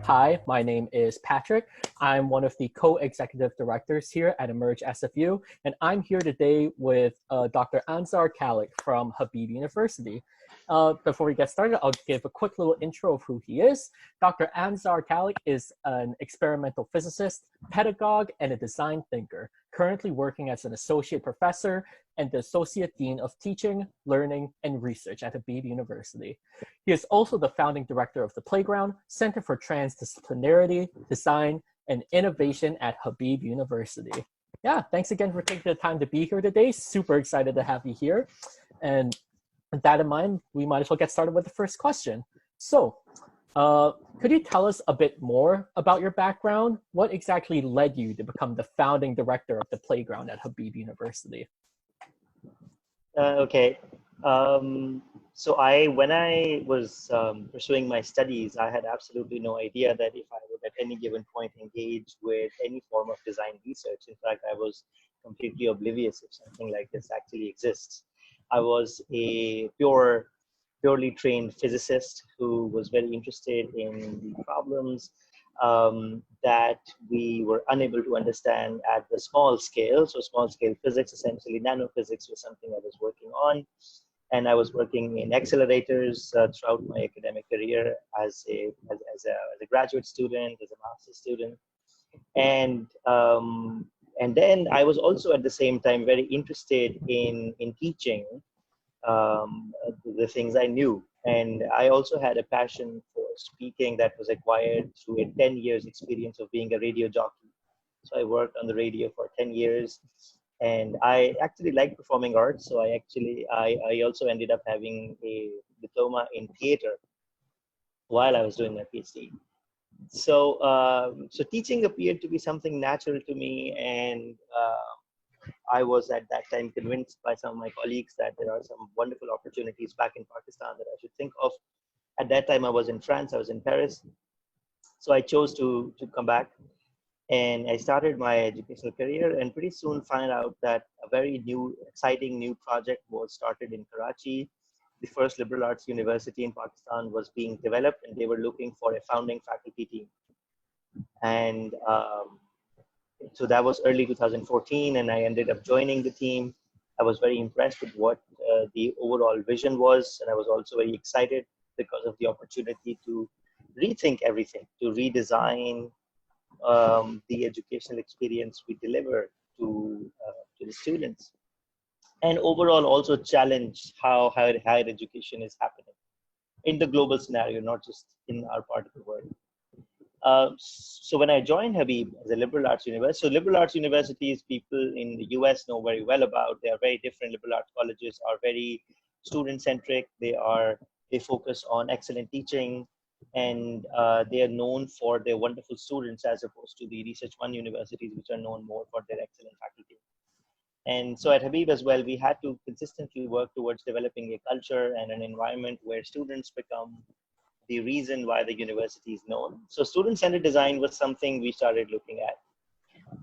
Hi, my name is Patrick. I'm one of the co-executive directors here at Emerge SFU, and I'm here today with Dr. Anzar Khaliq from Habib University. Before we get started, I'll give a quick little intro of who he is. Dr. Anzar Khaliq is an experimental physicist, pedagogue, and a design thinker, currently working as an associate professor and the Associate Dean of Teaching, Learning, and Research at Habib University. He is also the founding director of the Playground, Center for Transdisciplinarity, Design, and Innovation at Habib University. Yeah, thanks again for taking the time to be here today. Super excited to have you here. And with that in mind, we might as well get started with the first question. So, could you tell us a bit more about your background? What exactly led you to become the founding director of the Playground at Habib University? Okay. So when I was pursuing my studies, I had absolutely no idea that if I would at any given point engage with any form of design research. In fact, I was completely oblivious if something like this actually exists. I was a purely trained physicist who was very interested in the problems that we were unable to understand at the small scale. So small scale physics, essentially nanophysics, was something I was working on. And I was working in accelerators throughout my academic career as a graduate student, as a master's student. And then I was also at the same time very interested in teaching the things I knew. And I also had a passion for speaking that was acquired through a 10 years experience of being a radio jockey. So I worked on the radio for 10 years and I actually like performing arts. So I also ended up having a diploma in theater while I was doing my PhD. So, so teaching appeared to be something natural to me, and I was at that time convinced by some of my colleagues that there are some wonderful opportunities back in Pakistan that I should think of. At that time, I was in France, I was in Paris. So I chose to come back, and I started my educational career, and pretty soon found out that a very exciting new project was started in Karachi. The first liberal arts university in Pakistan was being developed, and they were looking for a founding faculty team. And so that was early 2014, and I ended up joining the team. I was very impressed with what the overall vision was, and I was also very excited because of the opportunity to rethink everything, to redesign the educational experience we deliver to the students, and overall also challenge how higher education is happening in the global scenario, not just in our part of the world. So when I joined Habib as a liberal arts university, so liberal arts universities, people in the US know very well about. They are very different. Liberal arts colleges are very student-centric. They focus on excellent teaching, and they are known for their wonderful students as opposed to the Research One universities, which are known more for their excellent faculty. And so at Habib as well, we had to consistently work towards developing a culture and an environment where students become the reason why the university is known. So student-centered design was something we started looking at.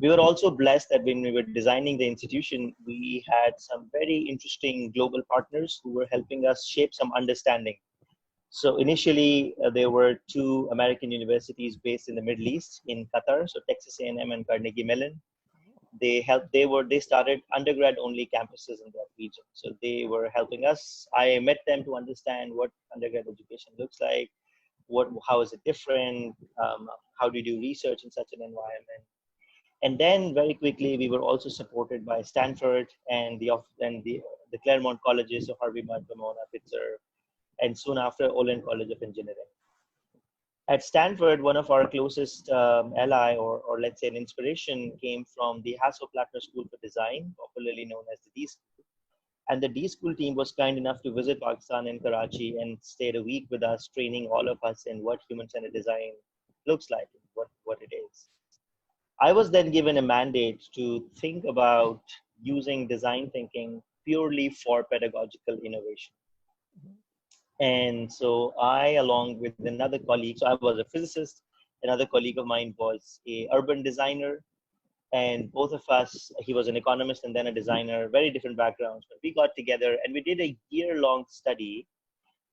We were also blessed that when we were designing the institution, we had some very interesting global partners who were helping us shape some understanding. So initially, there were two American universities based in the Middle East, in Qatar, so Texas A&M and Carnegie Mellon. They started undergrad only campuses in that region. So they were helping us. I met them to understand what undergrad education looks like, how is it different, how do you do research in such an environment. And then very quickly, we were also supported by Stanford and the Claremont colleges of Harvey Mudd, Pomona, Pitzer, and soon after Olin College of Engineering. At Stanford, one of our closest ally, or let's say an inspiration, came from the Hasso-Plattner School for Design, popularly known as the D School. And the D School team was kind enough to visit Pakistan and Karachi and stayed a week with us, training all of us in what human-centered design looks like, what it is. I was then given a mandate to think about using design thinking purely for pedagogical innovation. And so I, along with another colleague, so I was a physicist, another colleague of mine was a urban designer, and both of us, he was an economist and then a designer, very different backgrounds, but we got together and we did a year-long study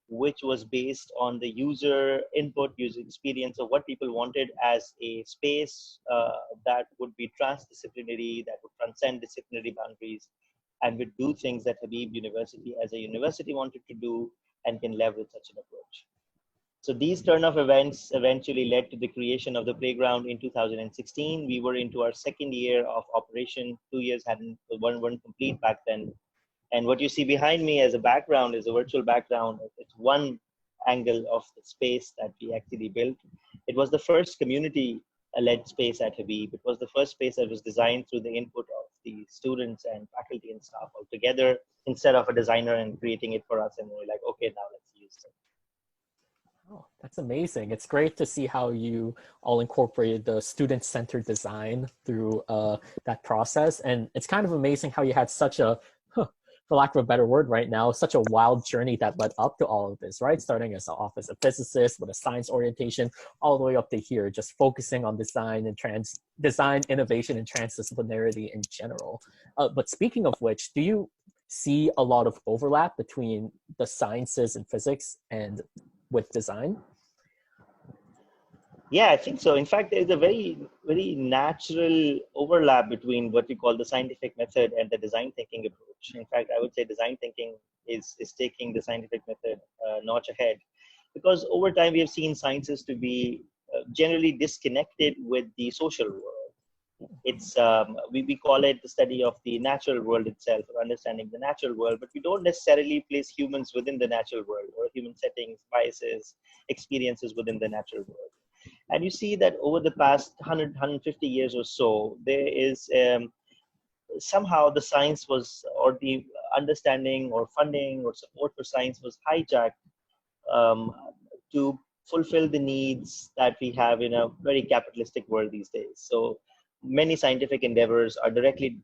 which was based on the user input, user experience of what people wanted as a space that would be transdisciplinary, that would transcend disciplinary boundaries, and would do things that Habib University as a university wanted to do and can leverage such an approach. So these turn of events eventually led to the creation of the playground in 2016. We were into our second year of operation. 2 years hadn't one complete back then. And what you see behind me as a background is a virtual background. It's one angle of the space that we actually built. It was the first community-led space at Habib. It was the first space that was designed through the input of the students and faculty and staff all together, instead of a designer and creating it for us. And we're like, okay, now let's use it. Oh, that's amazing. It's great to see how you all incorporated the student-centered design through that process. And it's kind of amazing how you had such a, for lack of a better word right now, such a wild journey that led up to all of this, right? Starting as a physicist with a science orientation, all the way up to here, just focusing on design and design innovation and transdisciplinarity in general. But speaking of which, do you see a lot of overlap between the sciences and physics and with design? Yeah, I think so. In fact, there's a very, very natural overlap between what we call the scientific method and the design thinking approach. In fact, I would say design thinking is taking the scientific method a notch ahead, because over time we have seen sciences to be generally disconnected with the social world. It's we call it the study of the natural world itself, or understanding the natural world, but we don't necessarily place humans within the natural world, or human settings, biases, experiences within the natural world. And you see that over the past 100, 150 years or so, there is somehow the science was, or the understanding or funding or support for science was hijacked to fulfill the needs that we have in a very capitalistic world these days. So many scientific endeavors are directly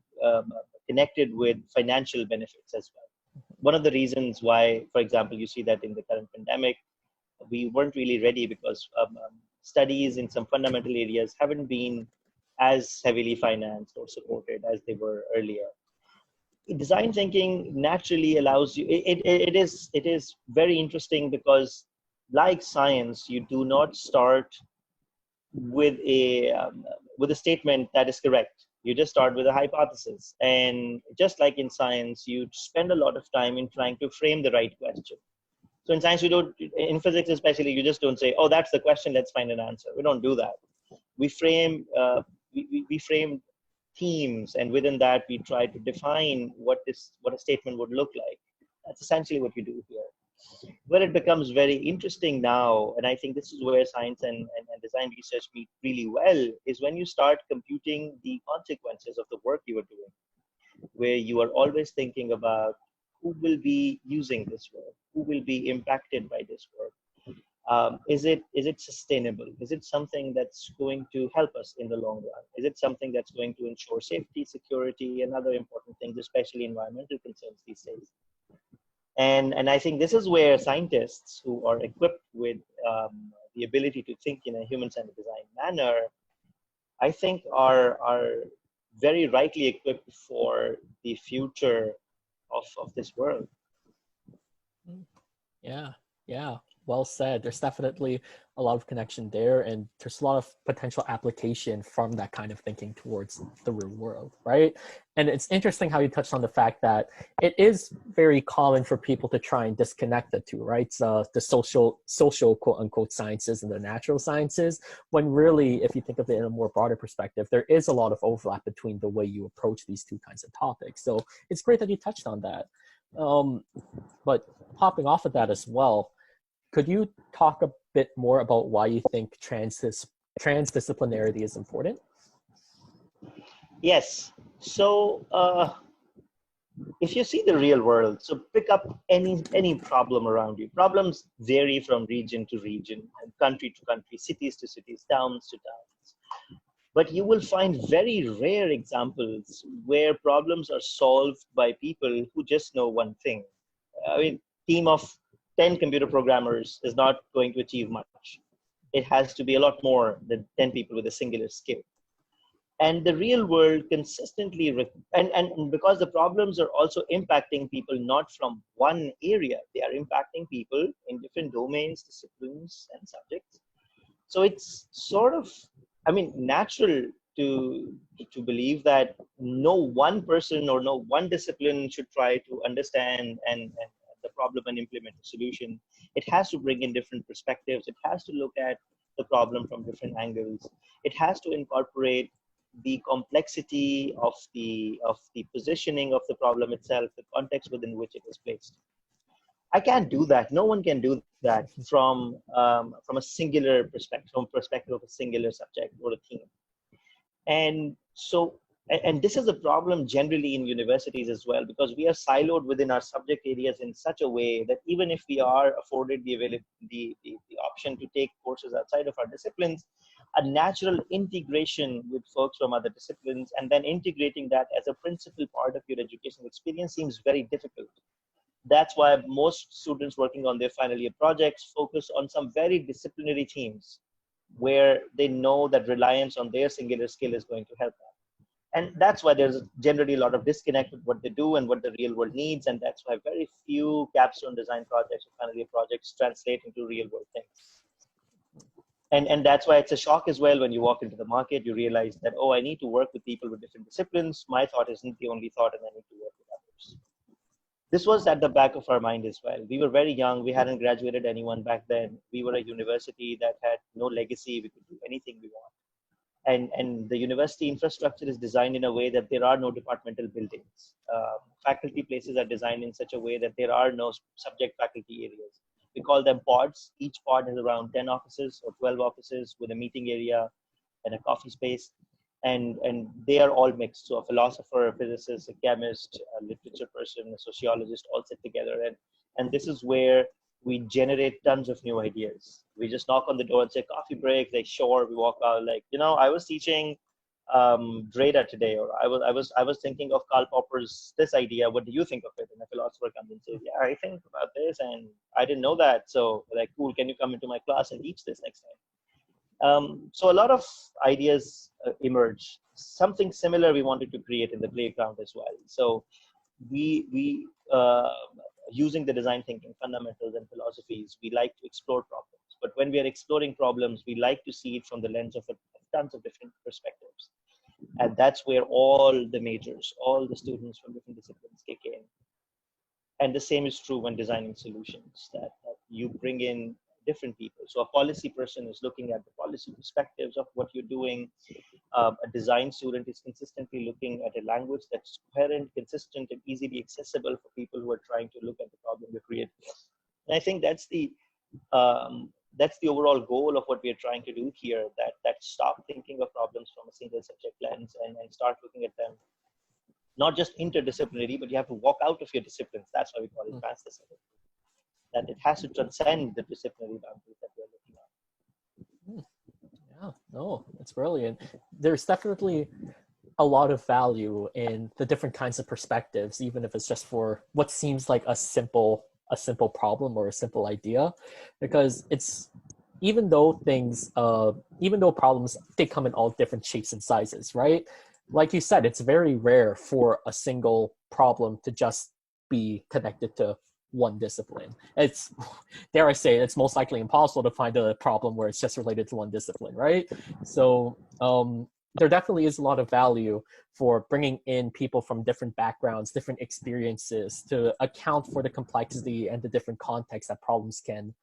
connected with financial benefits as well. One of the reasons why, for example, you see that in the current pandemic, we weren't really ready because studies in some fundamental areas haven't been as heavily financed or supported as they were earlier. Design thinking naturally allows you, it is very interesting because, like science, you do not start with a statement that is correct. You just start with a hypothesis. And just like in science, you spend a lot of time in trying to frame the right question. So in science, in physics especially, you just don't say, oh, that's the question, let's find an answer. We don't do that. We frame themes, and within that, we try to define what a statement would look like. That's essentially what we do here. Where it becomes very interesting now, and I think this is where science and design research meet really well, is when you start computing the consequences of the work you are doing, where you are always thinking about who will be using this work, who will be impacted by this work. Is it sustainable? Is it something that's going to help us in the long run? Is it something that's going to ensure safety, security, and other important things, especially environmental concerns these days? And I think this is where scientists who are equipped with the ability to think in a human-centered design manner, I think are very rightly equipped for the future of this world. Yeah, well said. There's definitely a lot of connection there, and there's a lot of potential application from that kind of thinking towards the real world, right? And it's interesting how you touched on the fact that it is very common for people to try and disconnect the two, right? So the social quote unquote sciences and the natural sciences, when really, if you think of it in a more broader perspective, there is a lot of overlap between the way you approach these two kinds of topics. So it's great that you touched on that. But hopping off of that as well, could you talk a bit more about why you think transdisciplinarity is important? Yes. So if you see the real world, so pick up any problem around you. Problems vary from region to region, and country to country, cities to cities, towns to towns. But you will find very rare examples where problems are solved by people who just know one thing. I mean, team of 10 computer programmers is not going to achieve much. It has to be a lot more than 10 people with a singular skill. And the real world consistently, and because the problems are also impacting people not from one area, they are impacting people in different domains, disciplines, and subjects. So it's sort of, I mean, natural to believe that no one person or no one discipline should try to understand and the problem and implement a solution. It has to bring in different perspectives. It has to look at the problem from different angles. It has to incorporate the complexity of the positioning of the problem itself, the context within which it is placed. I can't do that. No one can do that from a singular perspective, from perspective of a singular subject or a theme. And so, and this is a problem generally in universities as well, because we are siloed within our subject areas in such a way that even if we are afforded the option to take courses outside of our disciplines, a natural integration with folks from other disciplines and then integrating that as a principal part of your educational experience seems very difficult. That's why most students working on their final year projects focus on some very disciplinary themes where they know that reliance on their singular skill is going to help them. And that's why there's generally a lot of disconnect with what they do and what the real world needs. And that's why very few capstone design projects or final year projects translate into real world things. And that's why it's a shock as well when you walk into the market, you realize that, oh, I need to work with people with different disciplines. My thought isn't the only thought, and I need to work with others. This was at the back of our mind as well. We were very young. We hadn't graduated anyone back then. We were a university that had no legacy. We could do anything we want. And the university infrastructure is designed in a way that there are no departmental buildings. Faculty places are designed in such a way that there are no subject faculty areas. We call them pods. Each pod has around 10 offices or 12 offices with a meeting area and a coffee space. And they are all mixed. So a philosopher, a physicist, a chemist, a literature person, a sociologist all sit together. And this is where we generate tons of new ideas. We just knock on the door and say, coffee break. Like, sure. We walk out like, I was teaching Dreda today, or I was thinking of Karl Popper's this idea. What do you think of it? And a philosopher comes and says, yeah, I think about this, and I didn't know that. So like, cool. Can you come into my class and teach this next time? So a lot of ideas emerge. Something similar we wanted to create in the playground as well. So we using the design thinking fundamentals and philosophies, we like to explore problems. But when we are exploring problems, we like to see it from the lens of tons of different perspectives. And that's where all the majors, all the students from different disciplines kick in. And the same is true when designing solutions, that you bring in different people. So a policy person is looking at the policy perspectives of what you're doing. A design student is consistently looking at a language that's coherent, consistent, and easily accessible for people who are trying to look at the problem you create. And I think that's the overall goal of what we are trying to do here, that stop thinking of problems from a single subject lens and start looking at them not just interdisciplinary, but you have to walk out of your disciplines. That's why we call it transdisciplinary. That it has to transcend the disciplinary boundaries that we're looking at. Yeah, no, it's brilliant. There's definitely a lot of value in the different kinds of perspectives, even if it's just for what seems like a simple problem or a simple idea, because it's even though problems, they come in all different shapes and sizes, right? Like you said, it's very rare for a single problem to just be connected to one discipline. It's, dare I say, it's most likely impossible to find a problem where it's just related to one discipline, right? So there definitely is a lot of value for bringing in people from different backgrounds, different experiences to account for the complexity and the different contexts that problems can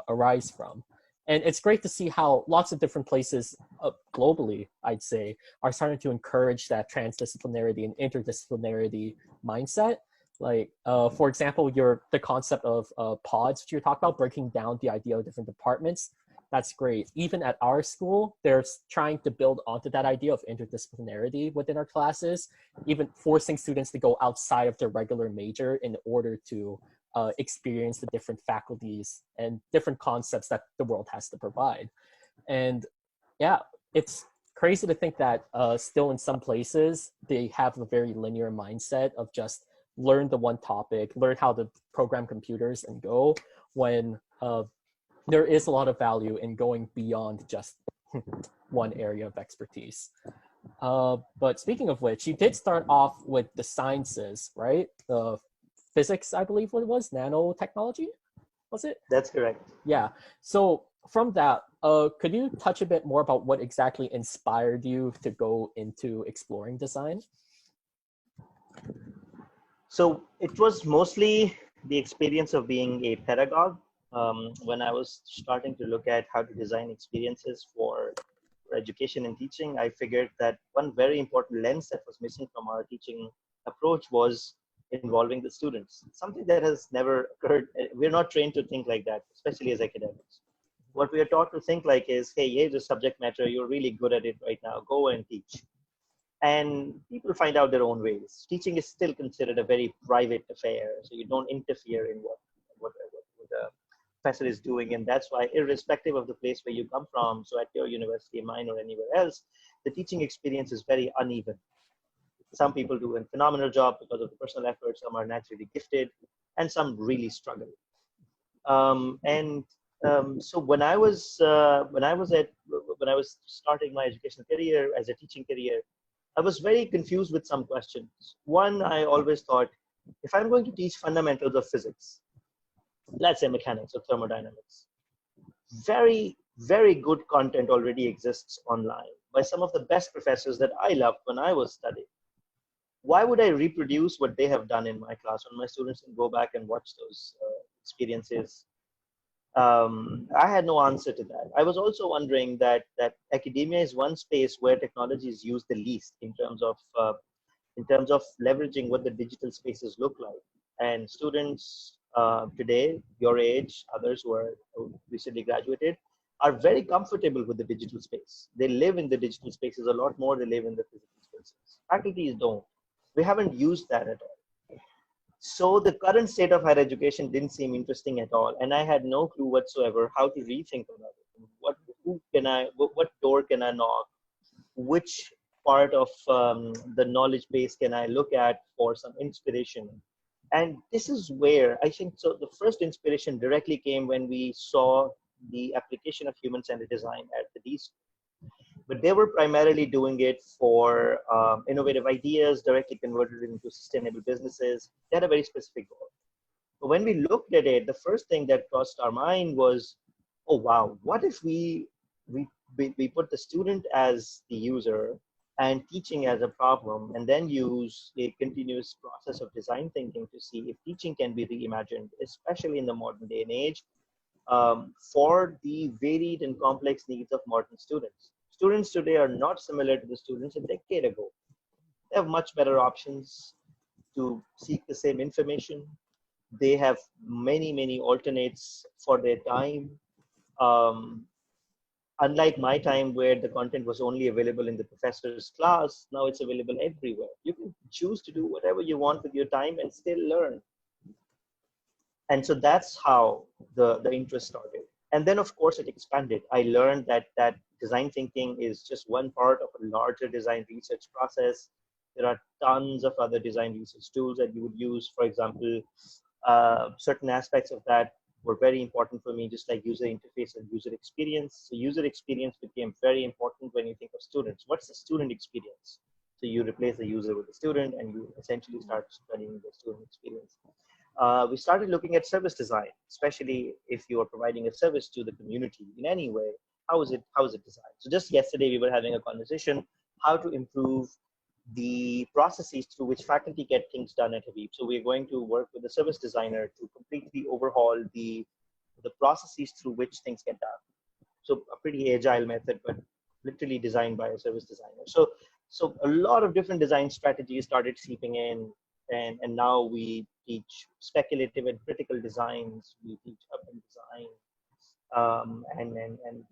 arise from. And it's great to see how lots of different places globally, I'd say, are starting to encourage that transdisciplinarity and interdisciplinarity mindset. Like, for example, the concept of pods that you're talking about, breaking down the idea of different departments, that's great. Even at our school, they're trying to build onto that idea of interdisciplinarity within our classes, even forcing students to go outside of their regular major in order to experience the different faculties and different concepts that the world has to provide. And yeah, it's crazy to think that still in some places, they have a very linear mindset of just learn the one topic, learn how to program computers and go, when there is a lot of value in going beyond just one area of expertise. But speaking of which, you did start off with the sciences, right? The physics, I believe what it was, nanotechnology, was it? That's correct. Yeah. So from that, could you touch a bit more about what exactly inspired you to go into exploring design? So it was mostly the experience of being a pedagogue. When I was starting to look at how to design experiences for education and teaching, I figured that one very important lens that was missing from our teaching approach was involving the students. Something that has never occurred. We're not trained to think like that, especially as academics. What we are taught to think like is, hey, here's a subject matter, you're really good at it right now, go and teach. And people find out their own ways. Teaching is still considered a very private affair, so you don't interfere in what the professor is doing, and that's why, irrespective of the place where you come from, so at your university, mine, or anywhere else, the teaching experience is very uneven. Some people do a phenomenal job because of the personal effort, some are naturally gifted, and some really struggle. And so when I was starting my educational career as a teaching career, I was very confused with some questions. One, I always thought, if I'm going to teach fundamentals of physics, let's say mechanics or thermodynamics, very good content already exists online by some of the best professors that I loved when I was studying. Why would I reproduce what they have done in my class when my students can go back and watch those experiences? I had no answer to that. I was also wondering that academia is one space where technology is used the least in terms of leveraging what the digital spaces look like. And students today, your age, others who recently graduated, are very comfortable with the digital space. They live in the digital spaces a lot more than they live in the physical spaces. Faculties don't. We haven't used that at all. So the current state of higher education didn't seem interesting at all, and I had no clue whatsoever how to rethink about it. What door can I knock? Which part of the knowledge base can I look at for some inspiration? And this is where I think so. The first inspiration directly came when we saw the application of human-centered design at the D school, but they were primarily doing it for innovative ideas directly converted into sustainable businesses. They had a very specific goal. But when we looked at it, the first thing that crossed our mind was, oh wow, what if we put the student as the user and teaching as a problem, and then use a continuous process of design thinking to see if teaching can be reimagined, especially in the modern day and age, for the varied and complex needs of modern students. Students today are not similar to the students a decade ago. They have much better options to seek the same information. They have many alternates for their time. Um, Unlike my time where the content was only available in the professor's class, now it's available everywhere. You can choose to do whatever you want with your time and still learn. And so that's how the interest started. And then of course it expanded. I learned that design thinking is just one part of a larger design research process. There are tons of other design research tools that you would use. For example, certain aspects of that were very important for me, just like user interface and user experience. So user experience became very important when you think of students. What's the student experience? So you replace the user with the student, and you essentially start studying the student experience. We started looking at service design, especially if you are providing a service to the community in any way. How is it designed? So just yesterday we were having a conversation how to improve the processes through which faculty get things done at Habib. So we're going to work with a service designer to completely overhaul the processes through which things get done. So a pretty agile method, but literally designed by a service designer. So a lot of different design strategies started seeping in, and now we teach speculative and critical designs. We teach urban design, and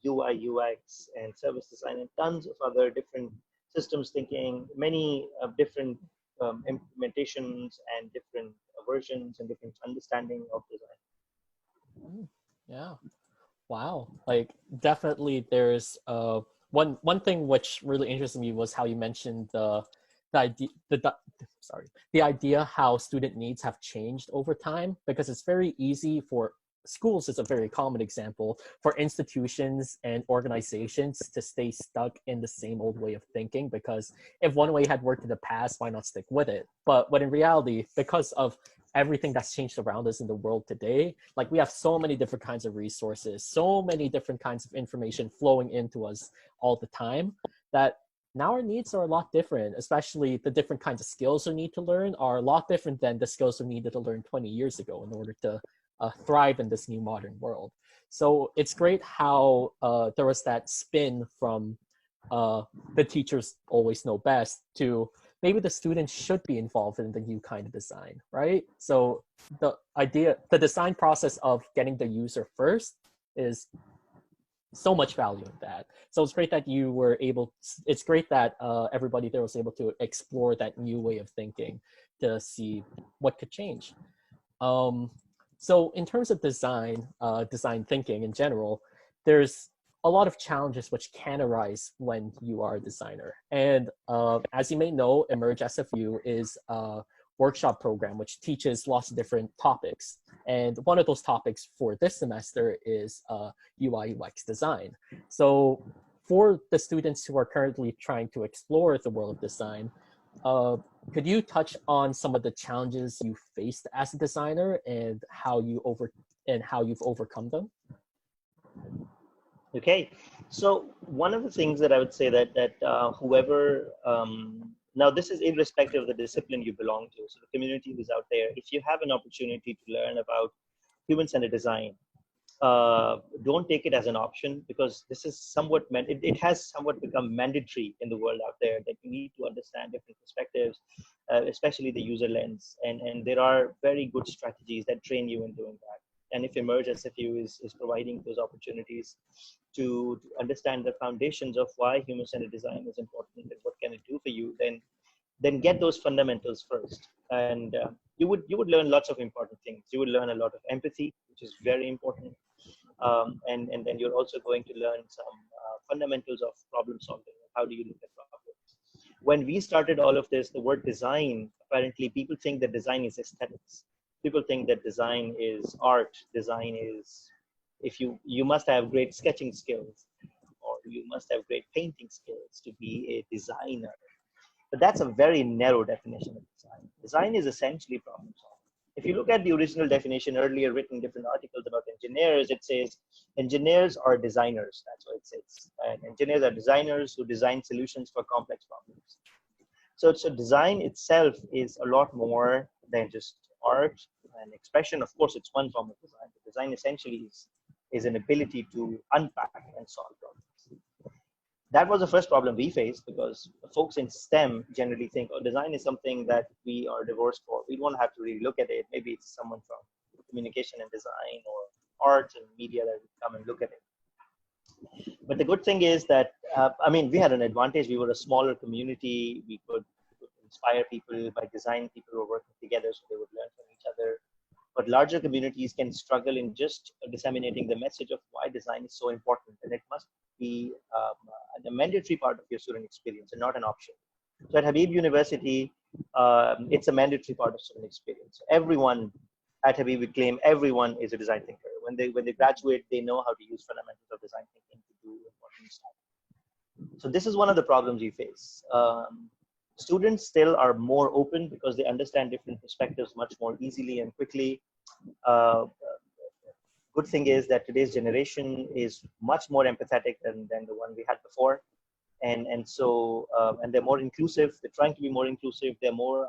UI, UX, and service design, and tons of other different systems thinking, many different implementations and different versions and different understanding of design. Yeah. Wow. Like definitely there's one thing which really interested me was how you mentioned the idea the idea how student needs have changed over time, because it's very easy for schools is a very common example for institutions and organizations to stay stuck in the same old way of thinking, because if one way had worked in the past, why not stick with it? But in reality, because of everything that's changed around us in the world today, like we have so many different kinds of resources, so many different kinds of information flowing into us all the time, that now our needs are a lot different. Especially the different kinds of skills we need to learn are a lot different than the skills we needed to learn 20 years ago in order to thrive in this new modern world. So it's great how there was that spin from the teachers always know best to maybe the students should be involved in the new kind of design, right? So the design process of getting the user first is so much value in that. So it's great that you were able, it's great that everybody there was able to explore that new way of thinking to see what could change. So in terms of design thinking in general, there's a lot of challenges which can arise when you are a designer. And as you may know, Emerge SFU is a workshop program which teaches lots of different topics. And one of those topics for this semester is UI UX design. So for the students who are currently trying to explore the world of design, could you touch on some of the challenges you faced as a designer and how you've overcome them? Okay, so one of the things that I would say that whoever now this is irrespective of the discipline you belong to. So the community who's out there, if you have an opportunity to learn about human-centered design, don't take it as an option, because this is somewhat it has somewhat become mandatory in the world out there that you need to understand different perspectives, especially the user lens, and there are very good strategies that train you in doing that. And if Emerge SFU is providing those opportunities to understand the foundations of why human-centered design is important and what can it do for you, then get those fundamentals first, and you would learn lots of important things. You would learn a lot of empathy, which is very important, and then you're also going to learn some fundamentals of problem solving. How do you look at problems? When we started all of this, the word design, apparently people think that design is aesthetics. People think that design is art. Design is, if you must have great sketching skills, or you must have great painting skills to be a designer. But that's a very narrow definition of design. Design is essentially problem solving. If you look at the original definition earlier written in different articles about engineers, it says engineers are designers. That's what it says. And engineers are designers who design solutions for complex problems. So design itself is a lot more than just art and expression. Of course, it's one form of design. But design essentially is an ability to unpack and solve problems. That was the first problem we faced, because folks in STEM generally think, oh, design is something that we are divorced for. We don't have to really look at it. Maybe it's someone from communication and design or arts and media that would come and look at it. But the good thing is that, I mean, we had an advantage. We were a smaller community. We could inspire people by design. People were working together so they would learn from each other. But larger communities can struggle in just disseminating the message of why design is so important, and it must be a mandatory part of your student experience and not an option. So at Habib University, it's a mandatory part of student experience. Everyone at Habib, we claim everyone is a design thinker. When they graduate, they know how to use fundamentals of design thinking to do important stuff. So this is one of the problems we face. Students still are more open because they understand different perspectives much more easily and quickly. Good thing is that today's generation is much more empathetic than the one we had before. And so they're more inclusive. They're trying to be more inclusive. They're more,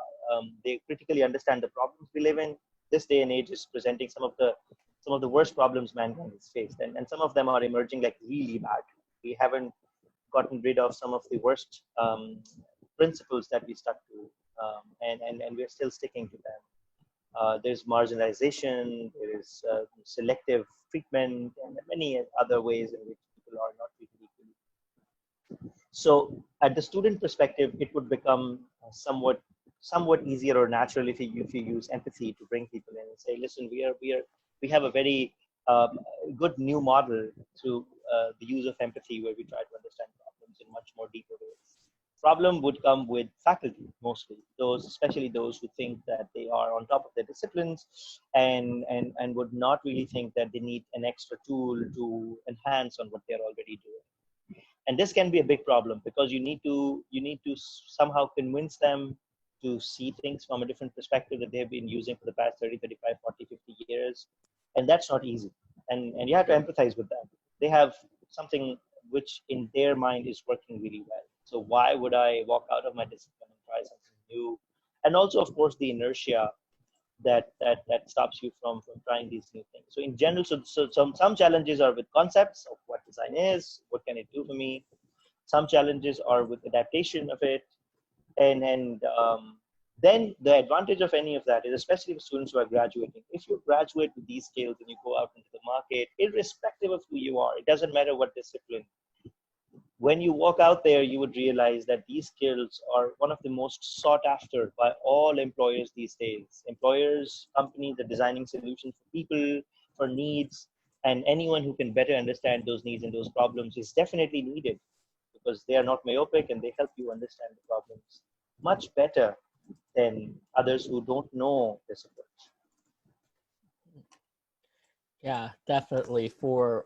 they critically understand the problems we live in. This day and age is presenting some of the worst problems mankind has faced. And some of them are emerging like really bad. We haven't gotten rid of some of the worst principles that we stuck to, and we're still sticking to them. There's marginalization, there is selective treatment, and many other ways in which people are not treated equally. So at the student perspective, it would become somewhat easier or natural if you use empathy to bring people in and say, listen, we have a very good new model through the use of empathy, where we try to understand problems in much more deeper ways. problem would come with faculty mostly, those, especially those who think that they are on top of their disciplines and would not really think that they need an extra tool to enhance on what they're already doing. And this can be a big problem because you need to somehow convince them to see things from a different perspective that they've been using for the past 30, 35, 40, 50 years. And that's not easy. And you have to empathize with them. They have something which in their mind is working really well. So why would I walk out of my discipline and try something new? And also, of course, the inertia that stops you from trying these new things. So in general, so some challenges are with concepts of what design is, what can it do for me. Some challenges are with adaptation of it, and then the advantage of any of that is, especially for students who are graduating, if you graduate with these skills and you go out into the market, irrespective of who you are, it doesn't matter what discipline, when you walk out there, you would realize that these skills are one of the most sought after by all employers these days. Employers, companies are designing solutions for people, for needs, and anyone who can better understand those needs and those problems is definitely needed because they are not myopic and they help you understand the problems much better than others who don't know this approach. Yeah, definitely. For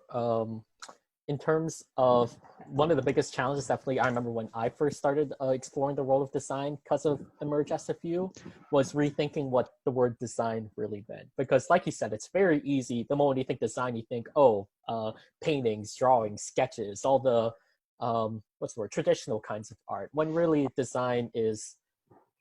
in terms of one of the biggest challenges, definitely, I remember when I first started exploring the role of design because of Emerge SFU, was rethinking what the word design really meant. Because, like you said, it's very easy. The moment you think design, you think, oh, paintings, drawings, sketches, all the what's the word, traditional kinds of art. When really design is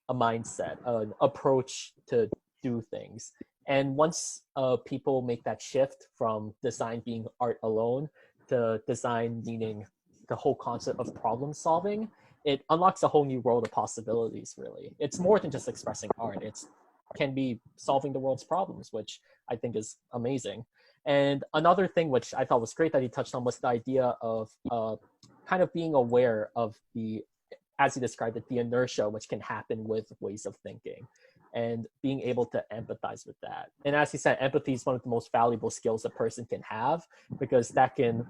a mindset, an approach to do things. And once people make that shift from design being art alone to design meaning the whole concept of problem solving, it unlocks a whole new world of possibilities, really. It's more than just expressing art. It can be solving the world's problems, which I think is amazing. And another thing which I thought was great that he touched on was the idea of kind of being aware of the, as he described it, the inertia which can happen with ways of thinking and being able to empathize with that. And as he said, empathy is one of the most valuable skills a person can have because that can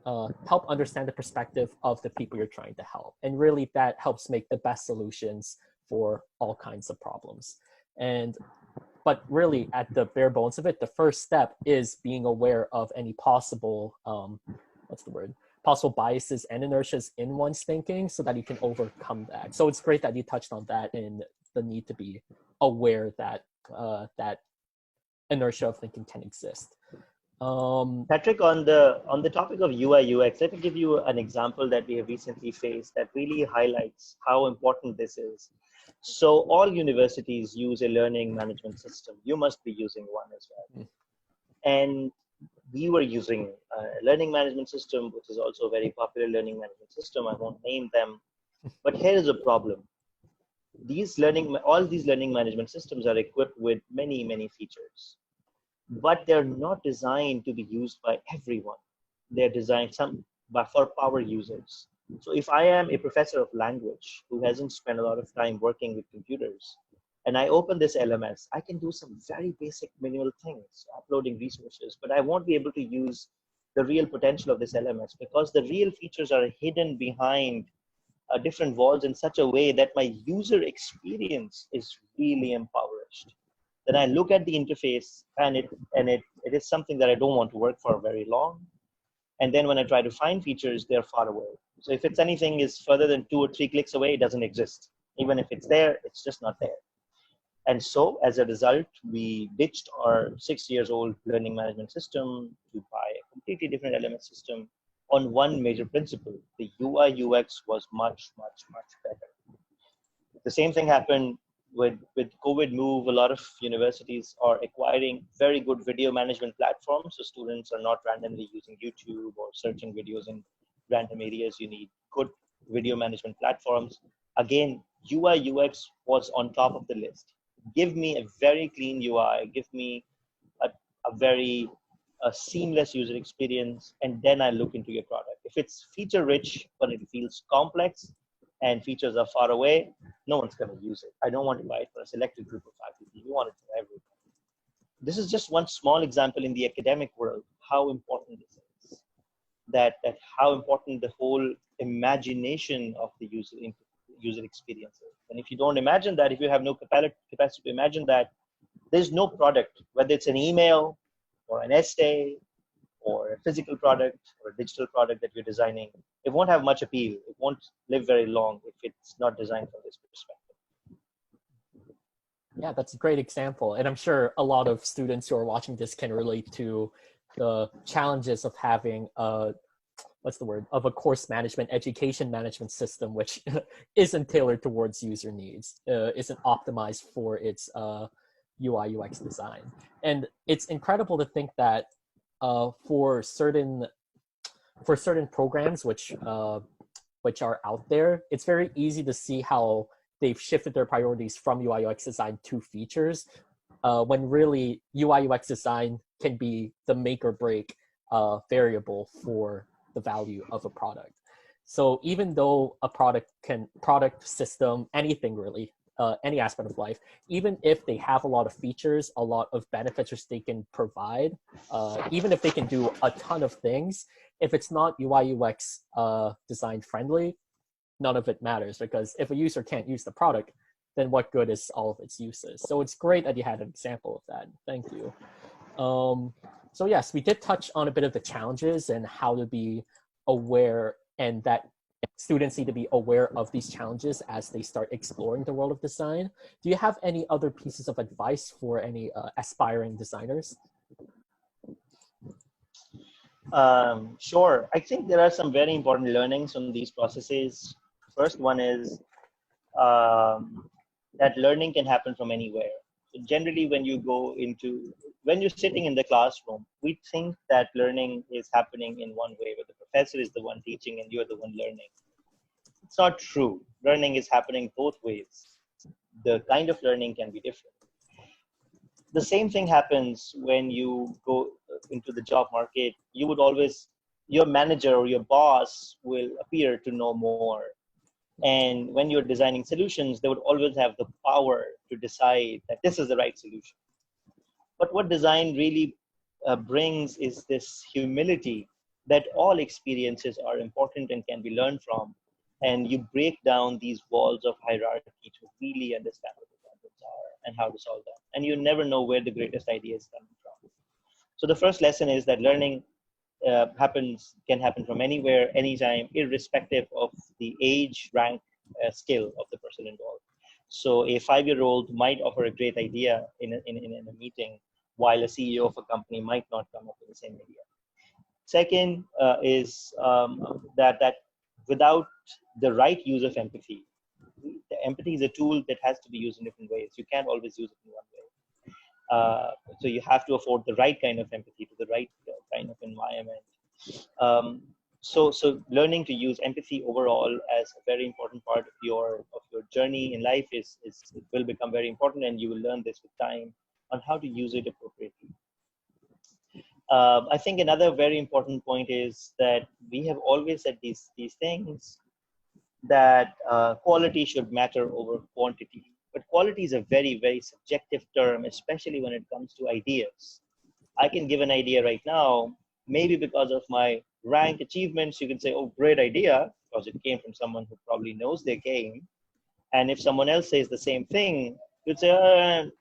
help understand the perspective of the people you're trying to help. And really that helps make the best solutions for all kinds of problems. But really at the bare bones of it, the first step is being aware of any possible, possible biases and inertias in one's thinking so that you can overcome that. So it's great that you touched on that and the need to be aware that that inertia of thinking can exist. Patrick, on the topic of UI UX, let me give you an example that we have recently faced that really highlights how important this is. So all universities use a learning management system. You must be using one as well. And we were using a learning management system, which is also a very popular learning management system. I won't name them, but here is a problem. All these learning management systems are equipped with many, many features, but they're not designed to be used by everyone. They're designed for power users. So if I am a professor of language who hasn't spent a lot of time working with computers, and I open this LMS, I can do some very basic minimal things, uploading resources, but I won't be able to use the real potential of this LMS because the real features are hidden behind different walls in such a way that my user experience is really impoverished. Then I look at the interface and it is something that I don't want to work for very long. And then when I try to find features, they're far away. So if it's anything is further than 2 or 3 clicks away, it doesn't exist. Even if it's there, it's just not there. And so as a result, we ditched our 6 years old learning management system to buy a completely different LMS system on one major principle. The UI UX was much, much, much better. The same thing happened with COVID move. A lot of universities are acquiring very good video management platforms. So students are not randomly using YouTube or searching videos in random areas. You need good video management platforms. Again, UI UX was on top of the list. Give me a very clean UI, give me a very seamless user experience, and then I look into your product. If it's feature rich, but it feels complex and features are far away, no one's going to use it. I don't want to buy it for a selected group of faculty. We want it for everyone. This is just one small example in the academic world, how important this is. that how important the whole imagination of the user experience is. And if you don't imagine that, if you have no capacity to imagine that, there's no product, whether it's an email or an essay or a physical product or a digital product that you're designing, it won't have much appeal. It won't live very long if it's not designed from this perspective. Yeah, that's a great example. And I'm sure a lot of students who are watching this can relate to the challenges of having of a course management, education management system, which isn't tailored towards user needs, isn't optimized for its UI UX design. And it's incredible to think that for certain programs which are out there, it's very easy to see how they've shifted their priorities from UI UX design to features, when really UI UX design can be the make or break variable for the value of a product. So even though a product system, anything really, any aspect of life, even if they have a lot of features, a lot of benefits which they can provide, even if they can do a ton of things, if it's not UI UX design friendly, none of it matters, because if a user can't use the product, then what good is all of its uses? So it's great that you had an example of that. Thank you. So yes, we did touch on a bit of the challenges and how to be aware, and that students need to be aware of these challenges as they start exploring the world of design. Do you have any other pieces of advice for any aspiring designers? Sure. I think there are some very important learnings on these processes. First one is that learning can happen from anywhere. So generally, when you're sitting in the classroom, we think that learning is happening in one way, where the professor is the one teaching and you're the one learning. It's not true. Learning is happening both ways. The kind of learning can be different. The same thing happens when you go into the job market. Your manager or your boss will appear to know more. And when you're designing solutions, they would always have the power to decide that this is the right solution. But what design really brings is this humility that all experiences are important and can be learned from. And you break down these walls of hierarchy to really understand what the problems are and how to solve them. And you never know where the greatest idea is coming from. So the first lesson is that learning can happen from anywhere, anytime, irrespective of the age, rank, skill of the person involved. So a 5-year-old might offer a great idea in a meeting, while a CEO of a company might not come up with the same idea. Second is that without the right use of empathy, the empathy is a tool that has to be used in different ways. You can't always use it in one way. So you have to afford the right kind of empathy to the right kind of environment. So learning to use empathy overall as a very important part of your journey in life will become very important, and you will learn this with time on how to use it appropriately. I think another very important point is that we have always said these things, that quality should matter over quantity. But quality is a very, very subjective term, especially when it comes to ideas. I can give an idea right now, maybe because of my rank achievements, you can say, oh, great idea, because it came from someone who probably knows their game. And if someone else says the same thing, you'd say,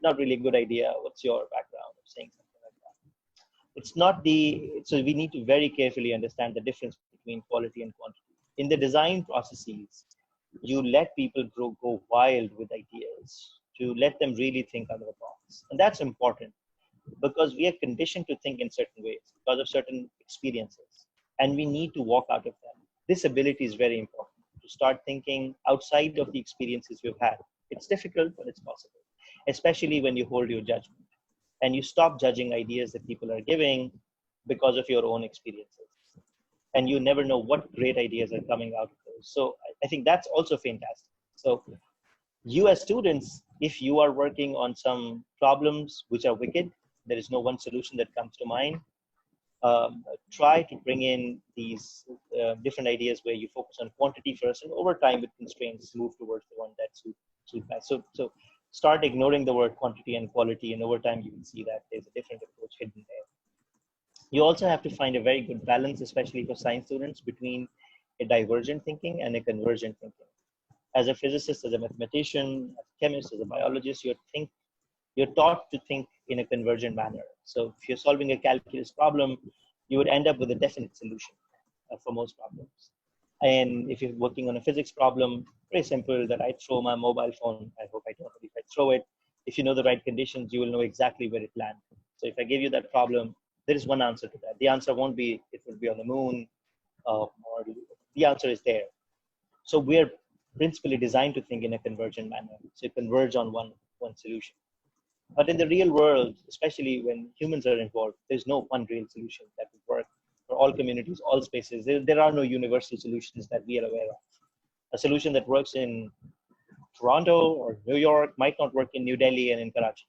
not really a good idea. What's your background of saying something like that? So we need to very carefully understand the difference between quality and quantity. In the design processes, you let people go wild with ideas, to let them really think out of the box. And that's important, because we are conditioned to think in certain ways because of certain experiences, and we need to walk out of them. This ability is very important, to start thinking outside of the experiences we've had. It's difficult, but it's possible, especially when you hold your judgment and you stop judging ideas that people are giving because of your own experiences. And you never know what great ideas are coming out of those. So I think that's also fantastic. So you as students, if you are working on some problems which are wicked, there is no one solution that comes to mind, try to bring in these different ideas where you focus on quantity first, and over time with constraints move towards the one that suits best. So start ignoring the word quantity and quality, and over time you will see that there's a different approach hidden there. You also have to find a very good balance, especially for science students, between a divergent thinking and a convergent thinking. As a physicist, as a mathematician, as a chemist, as a biologist, you're taught to think in a convergent manner. So if you're solving a calculus problem, you would end up with a definite solution for most problems. And if you're working on a physics problem, very simple, that I throw my mobile phone, I hope I don't, but if I throw it, if you know the right conditions, you will know exactly where it lands. So if I give you that problem, there is one answer to that. The answer won't be, it would be on the moon, or the answer is there. So we're principally designed to think in a convergent manner. So converge on one solution. But in the real world, especially when humans are involved, there's no one real solution that would work for all communities, all spaces. There are no universal solutions that we are aware of. A solution that works in Toronto or New York might not work in New Delhi and in Karachi.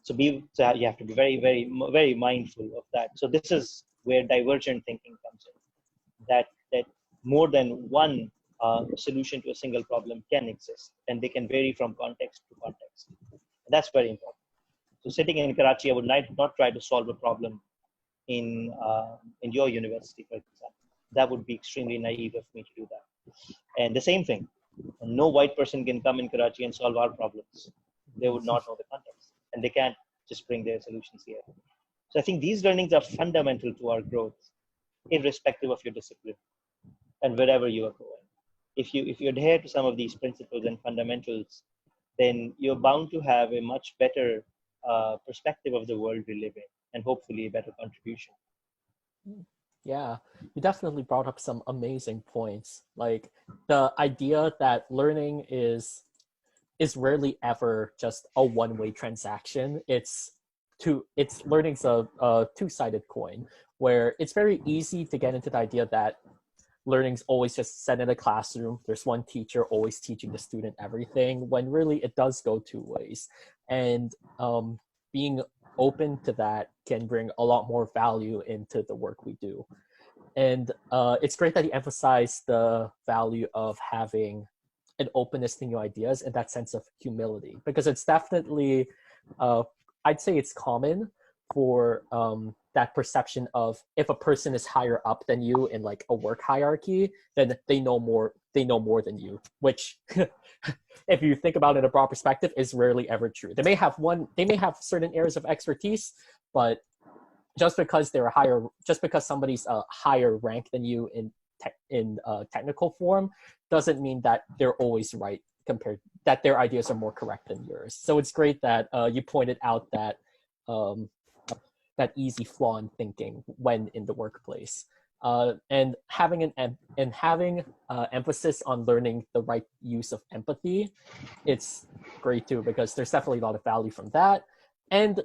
So you have to be very, very, very mindful of that. So this is where divergent thinking comes in. That more than one solution to a single problem can exist, and they can vary from context to context. And that's very important. So sitting in Karachi, I would not try to solve a problem in your university, for example. That would be extremely naive of me to do that. And the same thing, no white person can come in Karachi and solve our problems. They would not know the context, and they can't just bring their solutions here. So I think these learnings are fundamental to our growth, irrespective of your discipline and wherever you are going. If you adhere to some of these principles and fundamentals, then you're bound to have a much better perspective of the world we live in, and hopefully a better contribution. Yeah, you definitely brought up some amazing points. Like the idea that learning is rarely ever just a one-way transaction. It's learning's a two-sided coin, where it's very easy to get into the idea that learning's always just set in a classroom. There's one teacher always teaching the student everything, when really it does go two ways. And being open to that can bring a lot more value into the work we do. And it's great that you emphasize the value of having an openness to new ideas and that sense of humility, because it's definitely, I'd say it's common for that perception of, if a person is higher up than you in like a work hierarchy, then they know more than you, which if you think about it in a broad perspective, is rarely ever true. They may have certain areas of expertise, but just because somebody's a higher rank than you in technical form doesn't mean that they're always right, that their ideas are more correct than yours. So it's great that you pointed out that that easy flaw in thinking when in the workplace, and having emphasis on learning the right use of empathy. It's great too, because there's definitely a lot of value from that. And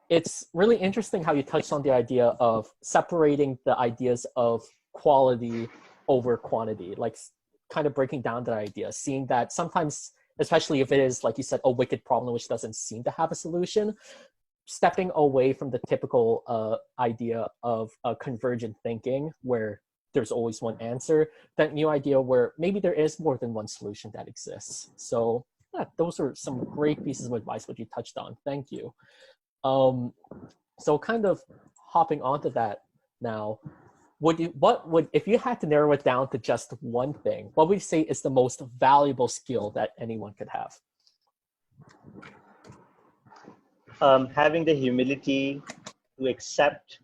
it's really interesting how you touched on the idea of separating the ideas of quality over quantity, like kind of breaking down that idea, seeing that sometimes, especially if it is, like you said, a wicked problem which doesn't seem to have a solution, stepping away from the typical idea of convergent thinking, where there's always one answer, that new idea where maybe there is more than one solution that exists. So yeah, those are some great pieces of advice which you touched on. Thank you. So kind of hopping onto that now, if you had to narrow it down to just one thing, what would you say is the most valuable skill that anyone could have? Having the humility to accept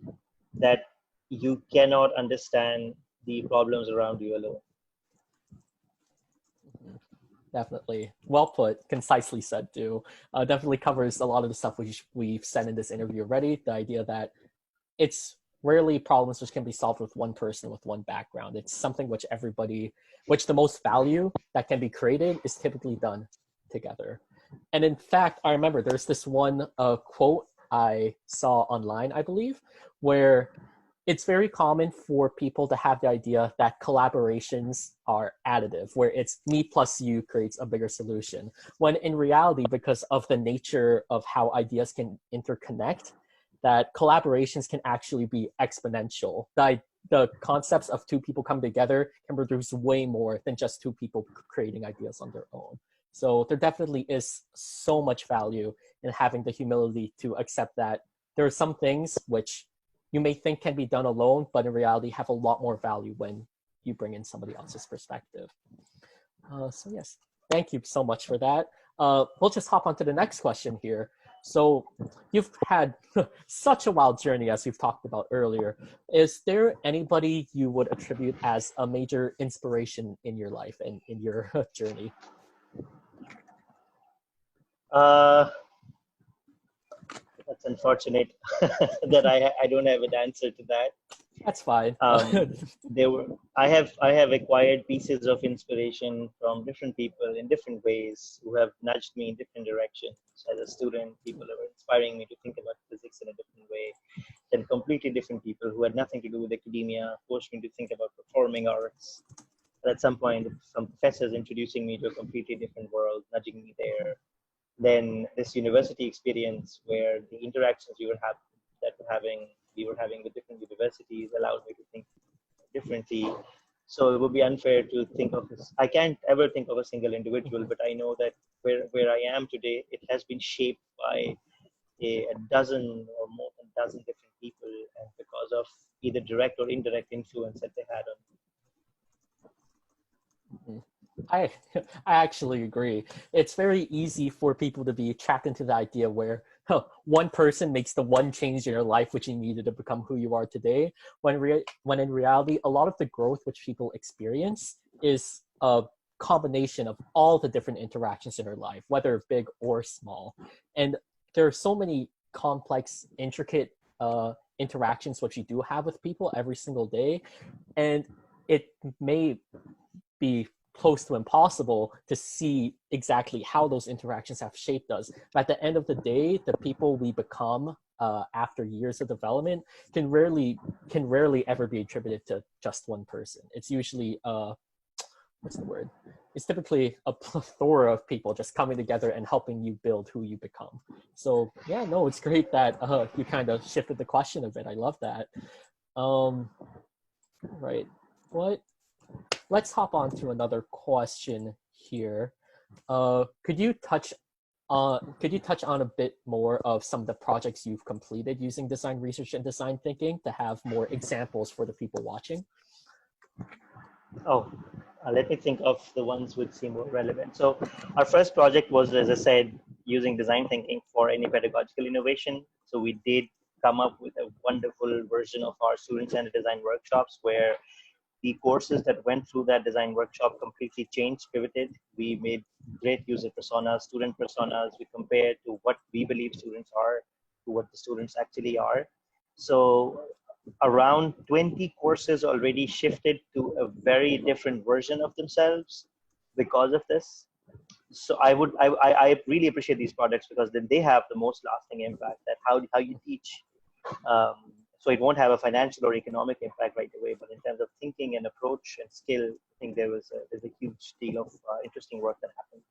that you cannot understand the problems around you alone. Definitely. Well put, concisely said too. Definitely covers a lot of the stuff we've said in this interview already. The idea that it's rarely problems which can be solved with one person with one background. It's something which the most value that can be created is typically done together. And in fact, I remember there's this one quote I saw online, I believe, where it's very common for people to have the idea that collaborations are additive, where it's me plus you creates a bigger solution. When in reality, because of the nature of how ideas can interconnect, that collaborations can actually be exponential. The concepts of two people coming together can produce way more than just two people creating ideas on their own. So there definitely is so much value in having the humility to accept that there are some things which you may think can be done alone, but in reality have a lot more value when you bring in somebody else's perspective. So yes, thank you so much for that. We'll just hop on to the next question here. So you've had such a wild journey, as you've talked about earlier. Is there anybody you would attribute as a major inspiration in your life and in your journey? That's unfortunate that I don't have an answer to that. That's fine. I have acquired pieces of inspiration from different people in different ways who have nudged me in different directions. As a student, people were inspiring me to think about physics in a different way. Then completely different people who had nothing to do with academia forced me to think about performing arts. And at some point, some professors introducing me to a completely different world, nudging me there. Then this university experience where the interactions we were having with different universities allowed me to think differently. So it would be unfair to think of this. I can't ever think of a single individual, but I know that where I am today, it has been shaped by a dozen or more than a dozen different people, and because of either direct or indirect influence that they had on me. I actually agree. It's very easy for people to be trapped into the idea where one person makes the one change in your life which you needed to become who you are today, when in reality, a lot of the growth which people experience is a combination of all the different interactions in their life, whether big or small. And there are so many complex, intricate interactions which you do have with people every single day, and it may be close to impossible to see exactly how those interactions have shaped us. But at the end of the day, the people we become after years of development can rarely ever be attributed to just one person. It's usually what's the word? It's typically a plethora of people just coming together and helping you build who you become. So yeah, no, it's great that you kind of shifted the question a bit. I love that. Right. Let's hop on to another question here. Could you touch on a bit more of some of the projects you've completed using design research and design thinking to have more examples for the people watching? Oh, let me think of the ones which seem more relevant. So our first project was, as I said, using design thinking for any pedagogical innovation. So we did come up with a wonderful version of our student-centered design workshops where the courses that went through that design workshop completely changed, pivoted. We made great user personas, student personas. We compared to what we believe students are to what the students actually are. So around 20 courses already shifted to a very different version of themselves because of this. So I really appreciate these projects because then they have the most lasting impact. That how you teach. So it won't have a financial or economic impact right away, but in terms of thinking and approach and skill, I think there's a huge deal of interesting work that happened.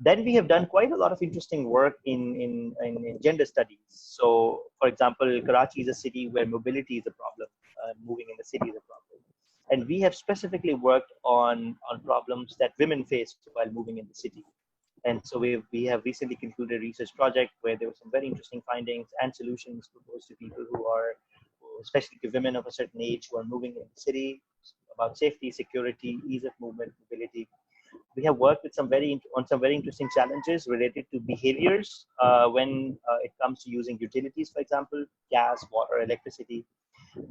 Then we have done quite a lot of interesting work in gender studies. So, for example, Karachi is a city where mobility is a problem. Moving in the city is a problem. And we have specifically worked on problems that women face while moving in the city. And so we have recently concluded a research project where there were some very interesting findings and solutions proposed to people who are, especially to women of a certain age who are moving in the city, about safety, security, ease of movement, mobility. We have worked with on some very interesting challenges related to behaviors when it comes to using utilities, for example, gas, water, electricity.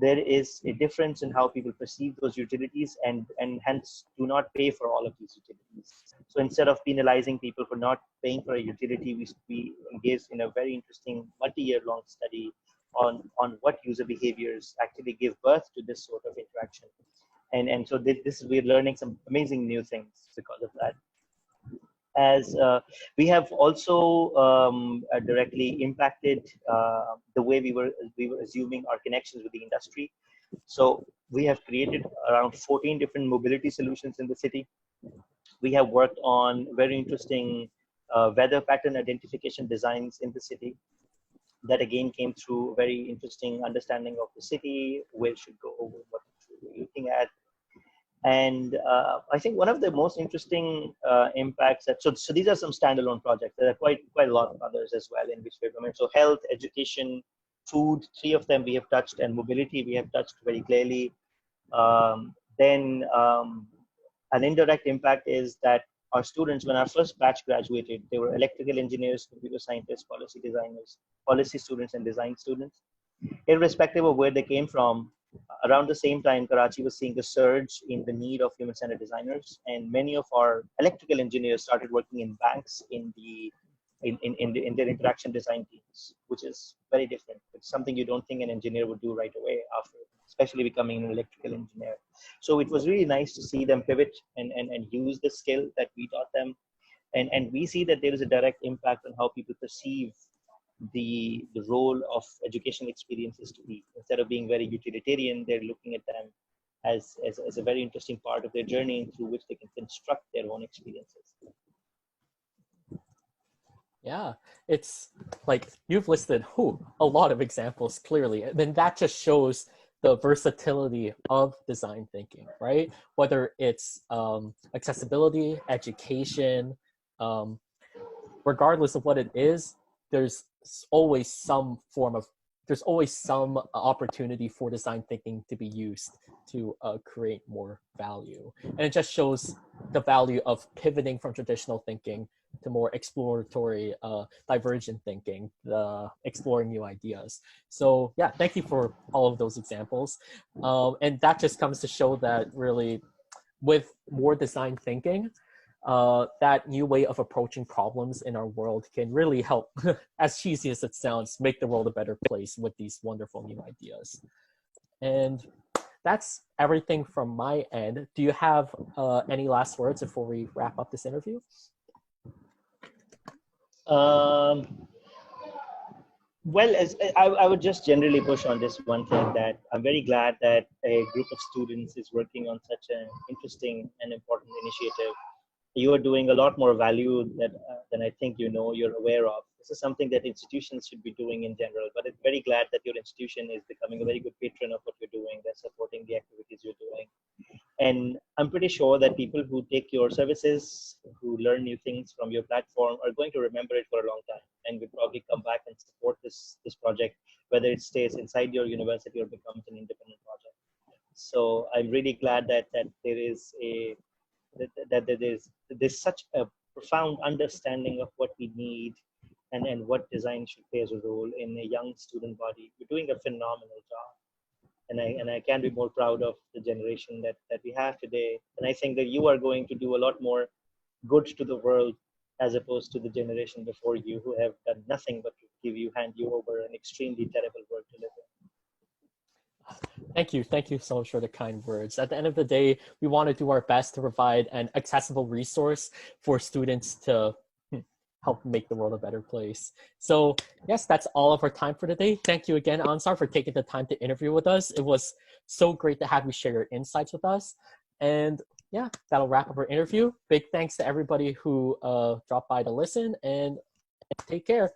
There is a difference in how people perceive those utilities and hence do not pay for all of these utilities. So instead of penalizing people for not paying for a utility, we engaged in a very interesting multi-year long study on what user behaviors actually give birth to this sort of interaction. And so we're learning some amazing new things because of that. As we have also directly impacted the way we were assuming our connections with the industry. So we have created around 14 different mobility solutions in the city. We have worked on very interesting weather pattern identification designs in the city that again came through a very interesting understanding of the city, where should go, what we're looking at. And I think one of the most interesting impacts so these are some standalone projects. There are quite a lot of others as well in which we're doing. So health, education, food, three of them we have touched, and mobility we have touched very clearly. Then an indirect impact is that our students, when our first batch graduated, they were electrical engineers, computer scientists, policy designers, policy students, and design students. Irrespective of where they came from, around the same time, Karachi was seeing a surge in the need of human-centered designers, and many of our electrical engineers started working in banks in their interaction design teams, which is very different. It's something you don't think an engineer would do right away after, especially becoming an electrical engineer. So it was really nice to see them pivot and use the skill that we taught them. And we see that there is a direct impact on how people perceive the role of educational experiences to be. Instead of being very utilitarian, they're looking at them as a very interesting part of their journey through which they can construct their own experiences. Yeah, it's like you've listed a lot of examples clearly. And then that just shows the versatility of design thinking, right? Whether it's accessibility, education, regardless of what it is, there's always some opportunity for design thinking to be used to create more value. And it just shows the value of pivoting from traditional thinking to more exploratory, divergent thinking, exploring new ideas. So yeah, thank you for all of those examples. And that just comes to show that really with more design thinking, that new way of approaching problems in our world can really help, as cheesy as it sounds, make the world a better place with these wonderful new ideas. And that's everything from my end. Do you have any last words before we wrap up this interview? Well, I would just generally push on this one thing, that I'm very glad that a group of students is working on such an interesting and important initiative. You are doing a lot more value than I think you're aware of. This is something that institutions should be doing in general, but I'm very glad that your institution is becoming a very good patron of what you're doing. They're supporting the activities you're doing. And I'm pretty sure that people who take your services, who learn new things from your platform, are going to remember it for a long time and will probably come back and support this project, whether it stays inside your university or becomes an independent project. So I'm really glad that there is there's such a profound understanding of what we need and what design should play as a role in a young student body. You're doing a phenomenal job. And I can't be more proud of the generation that we have today. And I think that you are going to do a lot more good to the world as opposed to the generation before you, who have done nothing but to hand you over an extremely terrible world to live in. Thank you so much for the kind words. At the end of the day, we want to do our best to provide an accessible resource for students to help make the world a better place. So yes, that's all of our time for today. Thank you again, Anzar, for taking the time to interview with us. It was so great to have you share your insights with us. And yeah, that'll wrap up our interview. Big thanks to everybody who dropped by to listen, and take care.